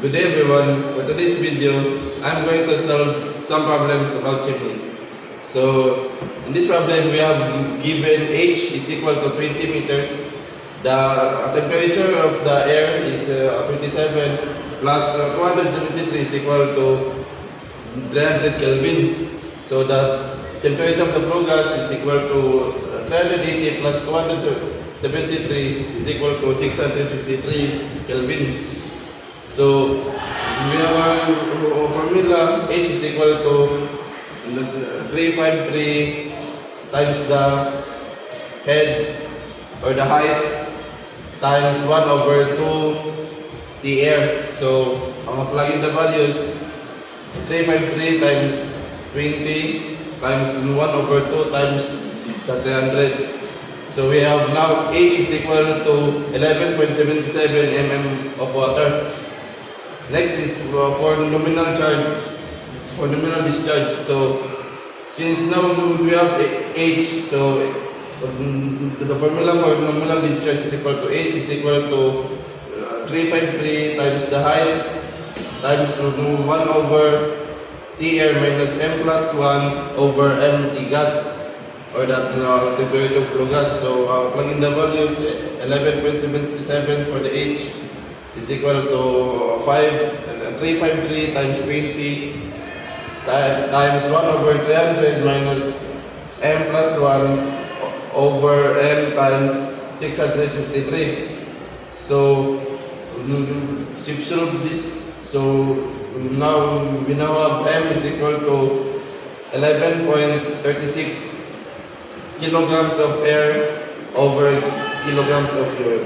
Good day everyone. For today's video, I'm going to solve some problems about chimney. So, in this problem, we have given H is equal to 20 meters. The temperature of the air is 27 plus 273 is equal to 300 Kelvin. So, the temperature of the flow gas is equal to 380 plus 273 is equal to 653 Kelvin. So, we have our formula H is equal to 353 times the head or the height times 1 over 2 the air. So, ang plug in the values 353 times 20 times 1 over 2 times the 300. So, we have now H is equal to 11.77 mm of water. Next is for nominal charge, for nominal discharge. So, since now we have H, so the formula for nominal discharge is equal to H is equal to 353 times the height times 1 over T air minus M plus 1 over M T gas, or that temperature of flow gas. So, plug in the values 11.77 for the H is equal to 353 times 20 times 1 over 300 minus M plus 1 over M times 653. So, solve this. So, now we have M is equal to 11.36 kilograms of air over kilograms of fuel.